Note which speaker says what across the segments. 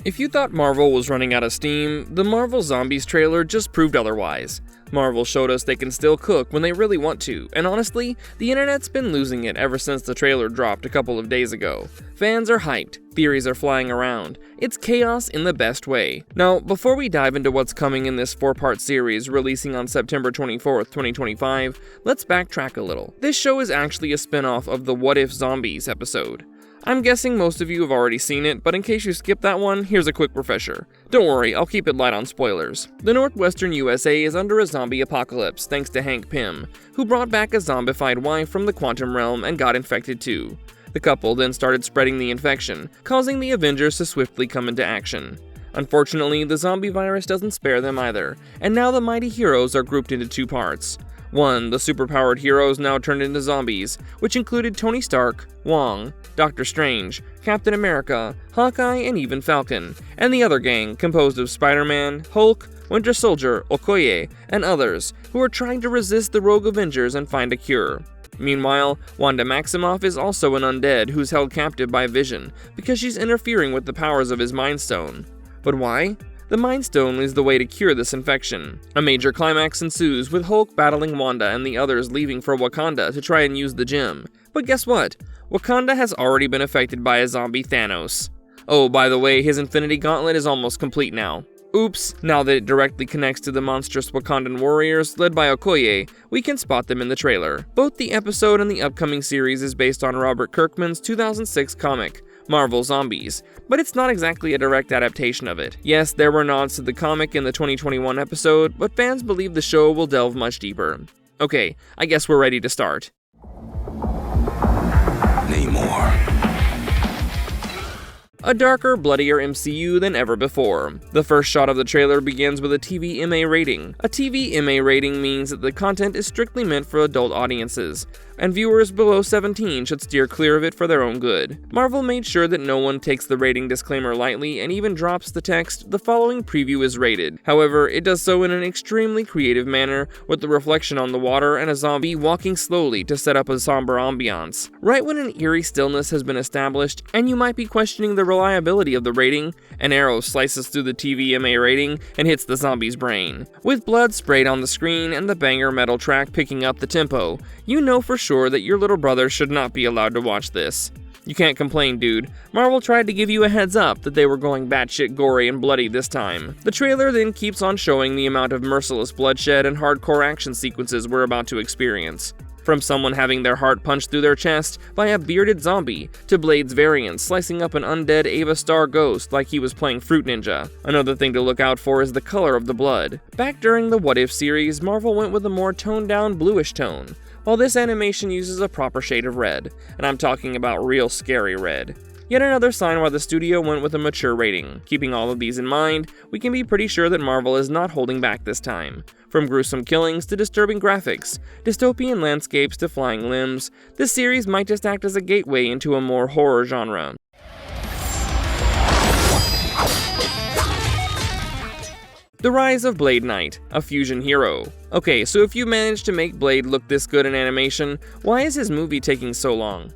Speaker 1: If you thought Marvel was running out of steam, the Marvel Zombies trailer just proved otherwise. Marvel showed us they can still cook when they really want to, and honestly, the internet's been losing it ever since the trailer dropped a couple of days ago. Fans are hyped, theories are flying around, it's chaos in the best way. Now, before we dive into what's coming in this 4-part series releasing on September 24th, 2025, let's backtrack a little. This show is actually a spin-off of the What If Zombies episode. I'm guessing most of you have already seen it, but in case you skipped that one, here's a quick refresher. Don't worry, I'll keep it light on spoilers. The northwestern USA is under a zombie apocalypse thanks to Hank Pym, who brought back a zombified wife from the quantum realm and got infected too. The couple then started spreading the infection, causing the Avengers to swiftly come into action. Unfortunately, the zombie virus doesn't spare them either, and now the mighty heroes are grouped into 2 parts. One, the superpowered heroes now turned into zombies, which included Tony Stark, Wong, Doctor Strange, Captain America, Hawkeye, and even Falcon, and the other gang, composed of Spider-Man, Hulk, Winter Soldier, Okoye, and others, who are trying to resist the rogue Avengers and find a cure. Meanwhile, Wanda Maximoff is also an undead who's held captive by Vision because she's interfering with the powers of his Mind Stone. But why? The Mind Stone is the way to cure this infection. A major climax ensues with Hulk battling Wanda and the others leaving for Wakanda to try and use the gem. But guess what? Wakanda has already been affected by a zombie Thanos. Oh, by the way, his Infinity Gauntlet is almost complete now. Oops, now that it directly connects to the monstrous Wakandan warriors led by Okoye, we can spot them in the trailer. Both the episode and the upcoming series is based on Robert Kirkman's 2006 comic, Marvel Zombies, but it's not exactly a direct adaptation of it. Yes, there were nods to the comic in the 2021 episode, but fans believe the show will delve much deeper. Okay, I guess we're ready to start. Namor. A darker, bloodier MCU than ever before. The first shot of the trailer begins with a TVMA rating. A TVMA rating means that the content is strictly meant for adult audiences, and viewers below 17 should steer clear of it for their own good. Marvel made sure that no one takes the rating disclaimer lightly and even drops the text, "The following preview is rated." However, it does so in an extremely creative manner, with the reflection on the water and a zombie walking slowly to set up a somber ambiance. Right when an eerie stillness has been established, and you might be questioning the reliability of the rating, an arrow slices through the TVMA rating and hits the zombie's brain. With blood sprayed on the screen and the banger metal track picking up the tempo, you know for sure that your little brother should not be allowed to watch this. You can't complain, dude. Marvel tried to give you a heads up that they were going batshit gory and bloody this time. The trailer then keeps on showing the amount of merciless bloodshed and hardcore action sequences we're about to experience. From someone having their heart punched through their chest by a bearded zombie, to Blade's variant slicing up an undead Ava Star ghost like he was playing Fruit Ninja. Another thing to look out for is the color of the blood. Back during the What If series, Marvel went with a more toned-down bluish tone, while this animation uses a proper shade of red, and I'm talking about real scary red. Yet another sign why the studio went with a mature rating. Keeping all of these in mind, we can be pretty sure that Marvel is not holding back this time. From gruesome killings to disturbing graphics, dystopian landscapes to flying limbs, this series might just act as a gateway into a more horror genre. The rise of Blade Knight, a fusion hero. Okay, so if you managed to make Blade look this good in animation, why is his movie taking so long?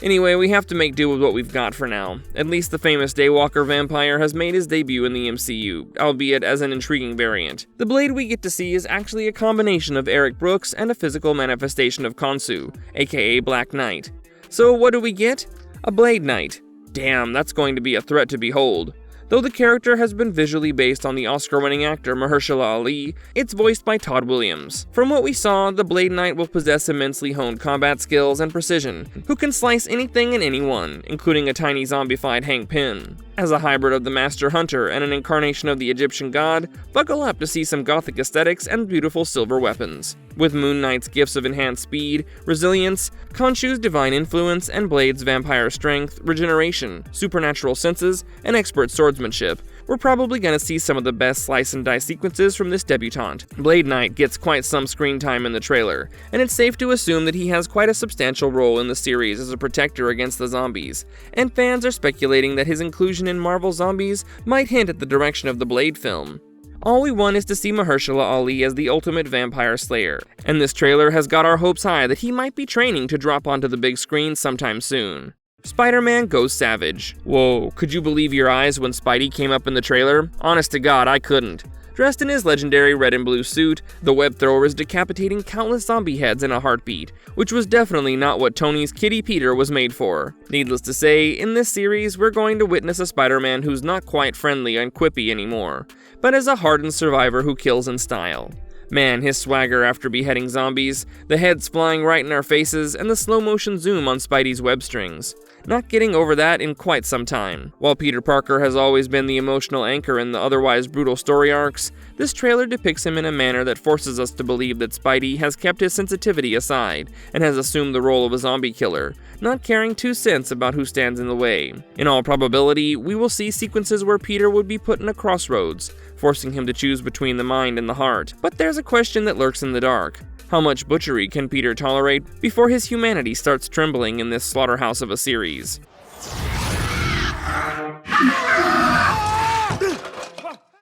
Speaker 1: Anyway, we have to make do with what we've got for now. At least the famous Daywalker vampire has made his debut in the MCU, albeit as an intriguing variant. The Blade we get to see is actually a combination of Eric Brooks and a physical manifestation of Khonshu, aka Black Knight. So what do we get? A Blade Knight. Damn, that's going to be a threat to behold. Though the character has been visually based on the Oscar-winning actor Mahershala Ali, it's voiced by Todd Williams. From what we saw, the Blade Knight will possess immensely honed combat skills and precision, who can slice anything and anyone, including a tiny zombified Hank Pym. As a hybrid of the Master Hunter and an incarnation of the Egyptian god, buckle up to see some gothic aesthetics and beautiful silver weapons. With Moon Knight's gifts of enhanced speed, resilience, Khonshu's divine influence, and Blade's vampire strength, regeneration, supernatural senses, and expert swordsmanship, we're probably gonna see some of the best slice and dice sequences from this debutante. Blade Knight gets quite some screen time in the trailer, and it's safe to assume that he has quite a substantial role in the series as a protector against the zombies, and fans are speculating that his inclusion in Marvel Zombies might hint at the direction of the Blade film. All we want is to see Mahershala Ali as the ultimate vampire slayer, and this trailer has got our hopes high that he might be training to drop onto the big screen sometime soon. Spider-Man goes savage. Whoa, could you believe your eyes when Spidey came up in the trailer? Honest to God, I couldn't. Dressed in his legendary red and blue suit, the web thrower is decapitating countless zombie heads in a heartbeat, which was definitely not what Tony's Kitty Peter was made for. Needless to say, in this series, we're going to witness a Spider-Man who's not quite friendly and quippy anymore, but is a hardened survivor who kills in style. Man, his swagger after beheading zombies, the heads flying right in our faces, and the slow-motion zoom on Spidey's web strings. Not getting over that in quite some time. While Peter Parker has always been the emotional anchor in the otherwise brutal story arcs, this trailer depicts him in a manner that forces us to believe that Spidey has kept his sensitivity aside and has assumed the role of a zombie killer, not caring 2 cents about who stands in the way. In all probability, we will see sequences where Peter would be put in a crossroads, forcing him to choose between the mind and the heart. But there's a question that lurks in the dark. How much butchery can Peter tolerate before his humanity starts trembling in this slaughterhouse of a series?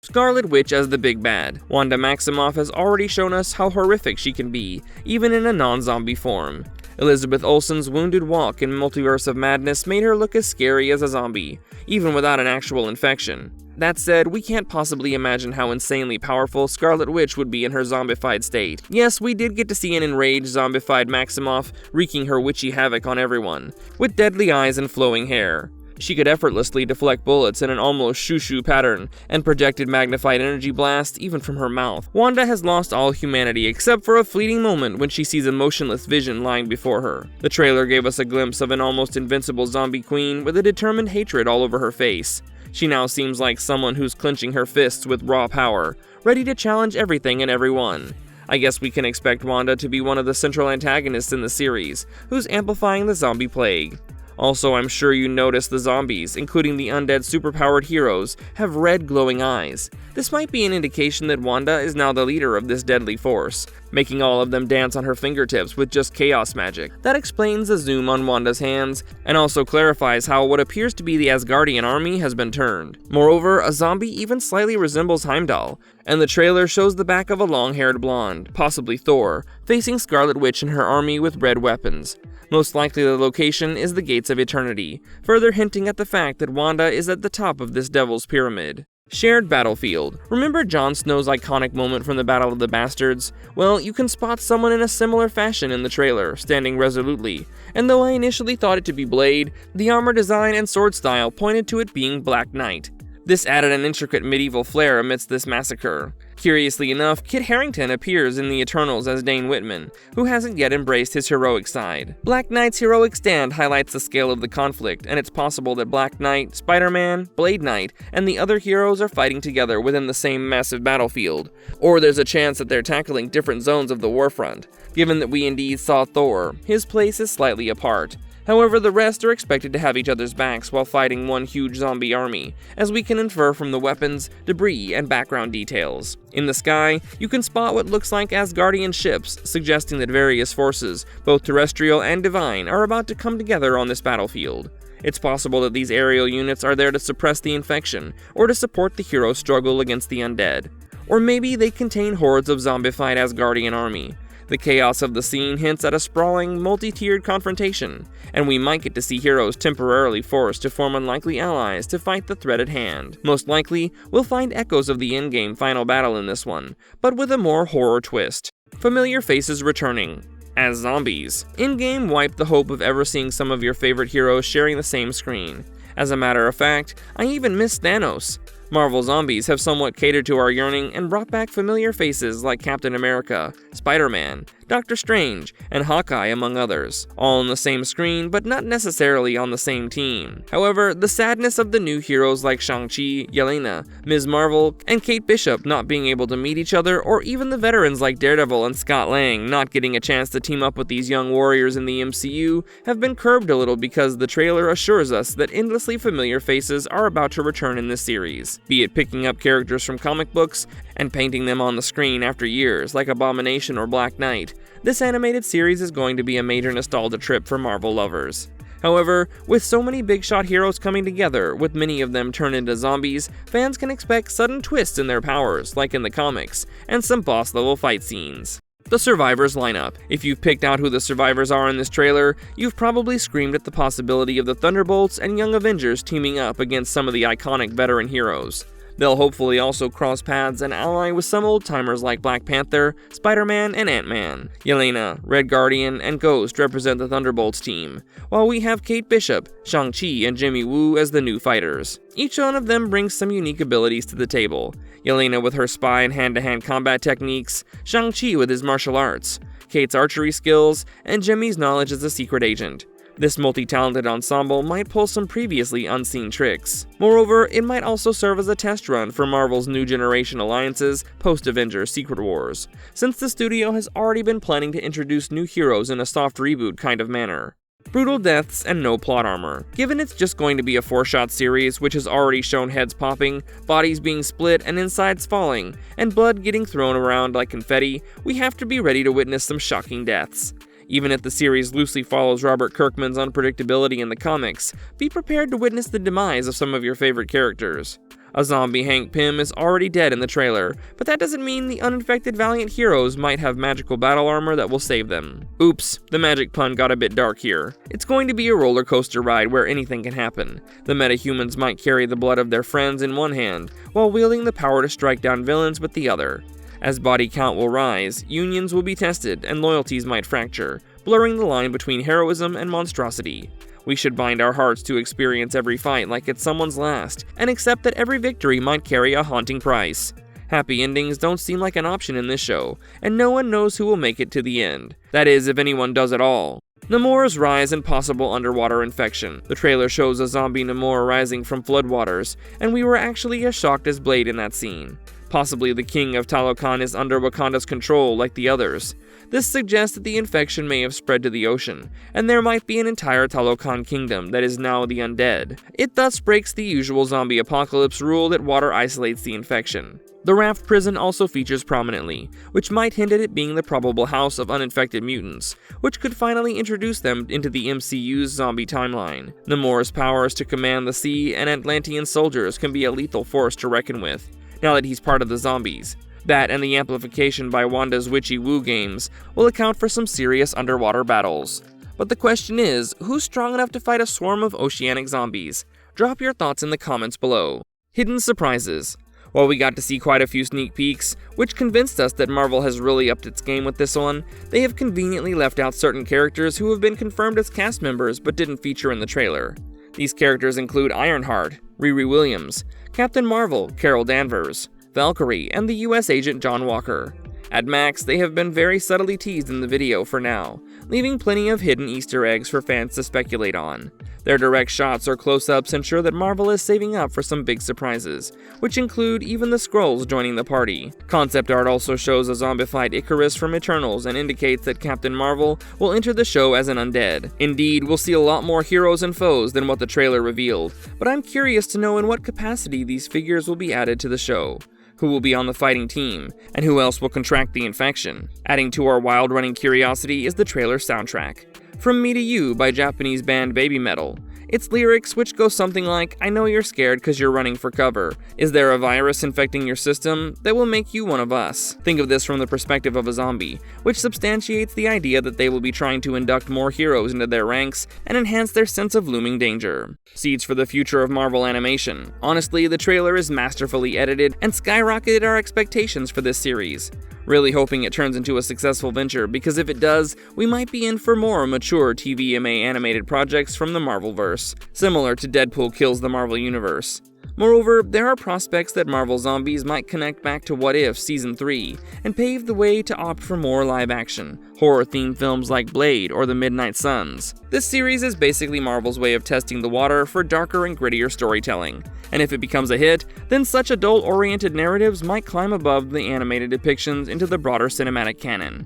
Speaker 1: Scarlet Witch as the big bad. Wanda Maximoff has already shown us how horrific she can be, even in a non-zombie form. Elizabeth Olsen's wounded walk in Multiverse of Madness made her look as scary as a zombie, even without an actual infection. That said, we can't possibly imagine how insanely powerful Scarlet Witch would be in her zombified state. Yes, we did get to see an enraged, zombified Maximoff wreaking her witchy havoc on everyone, with deadly eyes and flowing hair. She could effortlessly deflect bullets in an almost shoo-shoo pattern, and projected magnified energy blasts even from her mouth. Wanda has lost all humanity except for a fleeting moment when she sees a motionless Vision lying before her. The trailer gave us a glimpse of an almost invincible zombie queen with a determined hatred all over her face. She now seems like someone who's clenching her fists with raw power, ready to challenge everything and everyone. I guess we can expect Wanda to be one of the central antagonists in the series, who's amplifying the zombie plague. Also, I'm sure you noticed the zombies, including the undead superpowered heroes, have red glowing eyes. This might be an indication that Wanda is now the leader of this deadly force, making all of them dance on her fingertips with just chaos magic. That explains the zoom on Wanda's hands, and also clarifies how what appears to be the Asgardian army has been turned. Moreover, a zombie even slightly resembles Heimdall, and the trailer shows the back of a long-haired blonde, possibly Thor, facing Scarlet Witch and her army with red weapons. Most likely the location is the Gates of Eternity, further hinting at the fact that Wanda is at the top of this devil's pyramid. Shared battlefield. Remember Jon Snow's iconic moment from the Battle of the Bastards? Well, you can spot someone in a similar fashion in the trailer, standing resolutely, and though I initially thought it to be Blade, the armor design and sword style pointed to it being Black Knight. This added an intricate medieval flair amidst this massacre. Curiously enough, Kit Harington appears in the Eternals as Dane Whitman, who hasn't yet embraced his heroic side. Black Knight's heroic stand highlights the scale of the conflict, and it's possible that Black Knight, Spider-Man, Blade Knight, and the other heroes are fighting together within the same massive battlefield. Or there's a chance that they're tackling different zones of the warfront. Given that we indeed saw Thor, his place is slightly apart. However, the rest are expected to have each other's backs while fighting one huge zombie army, as we can infer from the weapons, debris, and background details. In the sky, you can spot what looks like Asgardian ships, suggesting that various forces, both terrestrial and divine, are about to come together on this battlefield. It's possible that these aerial units are there to suppress the infection, or to support the hero's struggle against the undead. Or maybe they contain hordes of zombified Asgardian army. The chaos of the scene hints at a sprawling, multi-tiered confrontation, and we might get to see heroes temporarily forced to form unlikely allies to fight the threat at hand. Most likely, we'll find echoes of the endgame final battle in this one, but with a more horror twist. Familiar faces returning as zombies. Endgame wiped the hope of ever seeing some of your favorite heroes sharing the same screen. As a matter of fact, I even missed Thanos. Marvel Zombies have somewhat catered to our yearning and brought back familiar faces like Captain America, Spider-Man, Doctor Strange, and Hawkeye among others, all on the same screen but not necessarily on the same team. However, the sadness of the new heroes like Shang-Chi, Yelena, Ms. Marvel, and Kate Bishop not being able to meet each other, or even the veterans like Daredevil and Scott Lang not getting a chance to team up with these young warriors in the MCU, have been curbed a little because the trailer assures us that endlessly familiar faces are about to return in this series. Be it picking up characters from comic books and painting them on the screen after years like Abomination or Black Knight, this animated series is going to be a major nostalgia trip for Marvel lovers. However, with so many big-shot heroes coming together, with many of them turned into zombies, fans can expect sudden twists in their powers, like in the comics, and some boss-level fight scenes. The survivors lineup. If you've picked out who the survivors are in this trailer, you've probably screamed at the possibility of the Thunderbolts and Young Avengers teaming up against some of the iconic veteran heroes. They'll hopefully also cross paths and ally with some old-timers like Black Panther, Spider-Man, and Ant-Man. Yelena, Red Guardian, and Ghost represent the Thunderbolts team, while we have Kate Bishop, Shang-Chi, and Jimmy Woo as the new fighters. Each one of them brings some unique abilities to the table. Yelena with her spy and hand-to-hand combat techniques, Shang-Chi with his martial arts, Kate's archery skills, and Jimmy's knowledge as a secret agent. This multi-talented ensemble might pull some previously unseen tricks. Moreover, it might also serve as a test run for Marvel's new generation alliances post-Avengers Secret Wars, since the studio has already been planning to introduce new heroes in a soft reboot kind of manner. Brutal deaths and no plot armor. Given it's just going to be a 4-shot series which has already shown heads popping, bodies being split and insides falling, and blood getting thrown around like confetti, we have to be ready to witness some shocking deaths. Even if the series loosely follows Robert Kirkman's unpredictability in the comics, be prepared to witness the demise of some of your favorite characters. A zombie Hank Pym is already dead in the trailer, but that doesn't mean the uninfected valiant heroes might have magical battle armor that will save them. Oops, the magic pun got a bit dark here. It's going to be a roller coaster ride where anything can happen. The metahumans might carry the blood of their friends in one hand, while wielding the power to strike down villains with the other. As body count will rise, unions will be tested and loyalties might fracture, blurring the line between heroism and monstrosity. We should bind our hearts to experience every fight like it's someone's last, and accept that every victory might carry a haunting price. Happy endings don't seem like an option in this show, and no one knows who will make it to the end. That is, if anyone does at all. Namor's rise and possible underwater infection. The trailer shows a zombie Namor rising from floodwaters, and we were actually as shocked as Blade in that scene. Possibly the king of Talokan is under Wakanda's control like the others. This suggests that the infection may have spread to the ocean, and there might be an entire Talokan kingdom that is now the undead. It thus breaks the usual zombie apocalypse rule that water isolates the infection. The raft prison also features prominently, which might hint at it being the probable house of uninfected mutants, which could finally introduce them into the MCU's zombie timeline. Namor's powers to command the sea and Atlantean soldiers can be a lethal force to reckon with, now that he's part of the zombies. That and the amplification by Wanda's Witchy Woo games will account for some serious underwater battles. But the question is, who's strong enough to fight a swarm of oceanic zombies? Drop your thoughts in the comments below. Hidden surprises. While we got to see quite a few sneak peeks, which convinced us that Marvel has really upped its game with this one, they have conveniently left out certain characters who have been confirmed as cast members but didn't feature in the trailer. These characters include Ironheart, Riri Williams, Captain Marvel, Carol Danvers, Valkyrie, and the US agent John Walker. At max, they have been very subtly teased in the video for now, leaving plenty of hidden Easter eggs for fans to speculate on. Their direct shots or close-ups ensure that Marvel is saving up for some big surprises, which include even the Skrulls joining the party. Concept art also shows a zombified Icarus from Eternals and indicates that Captain Marvel will enter the show as an undead. Indeed, we'll see a lot more heroes and foes than what the trailer revealed, but I'm curious to know in what capacity these figures will be added to the show. Who will be on the fighting team, and who else will contract the infection. Adding to our wild-running curiosity is the trailer soundtrack. From Me to You by Japanese band Baby Metal. Its lyrics, which go something like, "I know you're scared cause you're running for cover. Is there a virus infecting your system that will make you one of us?" Think of this from the perspective of a zombie, which substantiates the idea that they will be trying to induct more heroes into their ranks and enhance their sense of looming danger. Seeds for the future of Marvel animation. Honestly, the trailer is masterfully edited and skyrocketed our expectations for this series. Really hoping it turns into a successful venture, because if it does, we might be in for more mature TVMA animated projects from the Marvelverse, similar to Deadpool Kills the Marvel Universe. Moreover, there are prospects that Marvel Zombies might connect back to What If Season 3 and pave the way to opt for more live-action, horror-themed films like Blade or The Midnight Suns. This series is basically Marvel's way of testing the water for darker and grittier storytelling, and if it becomes a hit, then such adult-oriented narratives might climb above the animated depictions into the broader cinematic canon.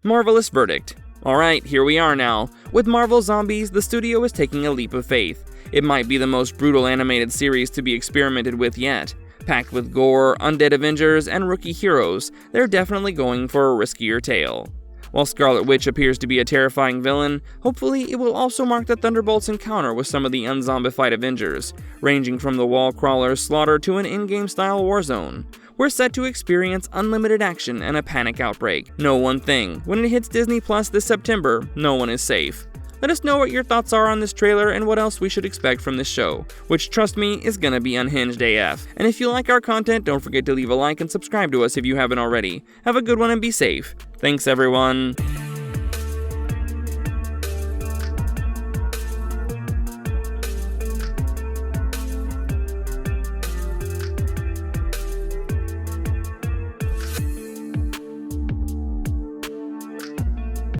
Speaker 1: Marvelous verdict. Alright, here we are now. With Marvel Zombies, the studio is taking a leap of faith. It might be the most brutal animated series to be experimented with yet. Packed with gore, undead Avengers, and rookie heroes, they're definitely going for a riskier tale. While Scarlet Witch appears to be a terrifying villain, hopefully it will also mark the Thunderbolts' encounter with some of the unzombified Avengers, ranging from the wall crawler's slaughter to an in-game style warzone. We're set to experience unlimited action and a panic outbreak. Know one thing, when it hits Disney Plus this September, no one is safe. Let us know what your thoughts are on this trailer and what else we should expect from this show, which, trust me, is gonna be unhinged AF. And if you like our content, don't forget to leave a like and subscribe to us if you haven't already. Have a good one and be safe. Thanks everyone.